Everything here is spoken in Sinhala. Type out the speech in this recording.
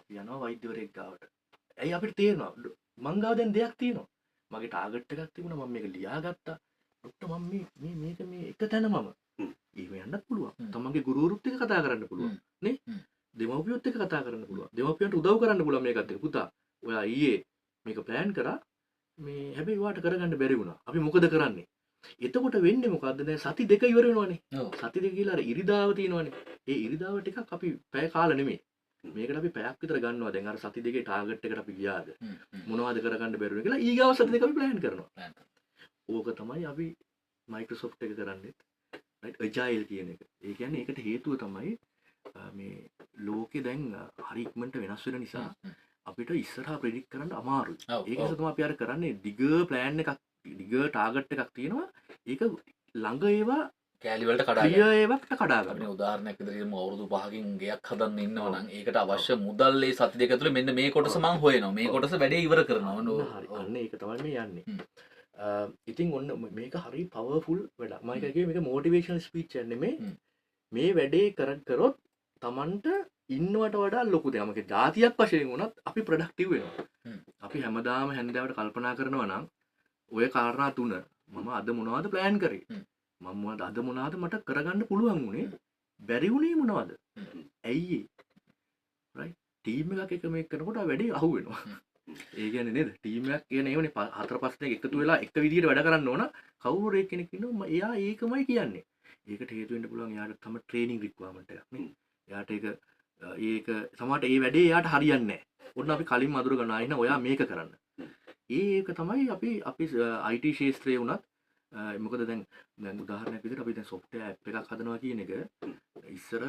අපි යනවා වෛද්‍යවරයෙක් ගාවට. ඇයි අපිට තේරෙනවා මං ගාව දැන් දෙයක් තියෙනවා. මගේ ටාගට් එකක් තිබුණා මම මේක ලියාගත්තා. ડોක්ටර් මම මේක මේ එක තැන මම එහෙම යන්නත් පුළුවන්. තමන්ගේ ගුරුවරුත් එක්ක කතා කරන්න පුළුවන්. නේ? දෙමව්පියොත් එක්ක කතා කරන්න පුළුවන්. දෙමව්පියන්ට උදව් කරන්න පුළුවන් මේකත් එක්ක. පුතා ඔයා ඊයේ මේක ප්ලෑන් කරා මේ හැබැයි වාට කරගන්න බැරි වුණා. අපි මොකද කරන්නේ? එතකොට වෙන්නේ මොකද්ද? දැන් සති දෙක ඉවර වෙනවනේ. සති දෙක කියලා අර ඉරිදාව තියෙනවනේ. ඒ ඉරිදාව ටිකක් අපි පැය කාලා නෙමෙයි. මේකට අපි පැයක් විතර ගන්නවා. දැන් අර සති දෙකේ ටාගට් එකට අපි ගියාද? මොනවද කරගන්න බැරි වෙන්නේ කියලා ඊගාව සති දෙක අපි ප්ලෑන් කරනවා. ඕක තමයි අපි Microsoft එක කරන්නේ. right agile කියන එක. ඒ කියන්නේ ඒකට හේතුව තමයි මේ ලෝකේ දැන් හරි ඉක්මනට වෙනස් වෙන නිසා අපිට ඉස්සරහා ප්‍රෙඩික්ට් කරන්න අමාරුයි. ඒක නිසා තමයි අපි අර කරන්නේ ඩිග ප්ලෑන් එකක් ඩිග ටාගට් එකක් තියෙනවා. ඒක ළඟ ඒවා කෑලි වලට කඩා ක්‍රියා ඒවට කඩා ගන්න. අපිට උදාහරණයක් විදිහට අවුරුදු 5කින් ගෙයක් හදන්න ඉන්නවා නම් ඒකට අවශ්‍ය මුදල් ඒ සති දෙක ඇතුළේ මෙන්න මේ කොටස මම හොයනවා. මේ කොටස වැඩේ ඉවර කරනවා. හරි. අන්න ඒක තමයි මේ යන්නේ. ඉතින් ඔන්න මේක හරි පවර්ෆුල් වැඩක්. මම කියගේ මේක මොටිවේෂනල් ස්පීච් එකක් නෙමෙයි. මේ වැඩේ කරොත් Tamanට ඉන්නවට වඩා ලොකු දෙයක්. මගේ જાතියක් වශයෙන් වුණත් අපි ප්‍රොඩක්ටිව් වෙනවා. අපි හැමදාම හැන්දෑවට කල්පනා කරනවා නම් ඔය කාරණා තුන මම අද මොනවද ප්ලෑන් කරේ? මම අද මොනවද මට කරගන්න පුළුවන් උනේ? බැරි උනේ මොනවද? ඇයි ඒ? right? ටීම් එකක් එක මේක කරනකොට ආ වැඩේ අහු වෙනවා. ඒ කියන්නේ නේද? ටීම් එකක් කියන්නේ ඒවනේ හතර පහ දෙනෙක් එකතු වෙලා එක විදිහට වැඩ කරන්න ඕන. කවුරු හරි කෙනෙක් ඉන්නවා එයා ඒකමයි කියන්නේ. ඒකට හේතු වෙන්න පුළුවන් එයාට තම ට්‍රේනින් රික්වයර්මන්ට් එකක් නේ. එයාට ඒක සමහරට ඒ වැඩේ එයාට හරියන්නේ නැහැ. ඔන්න අපි කලින් අඳුර ගන්නවා ඉන්න ඔයා මේක කරන්න. ඒක තමයි අපි IT ශාස්ත්‍රයේ වුණත් මොකද දැන් උදාහරණයක් විදිහට අපි දැන් software app එකක් හදනවා කියන එක ඉස්සර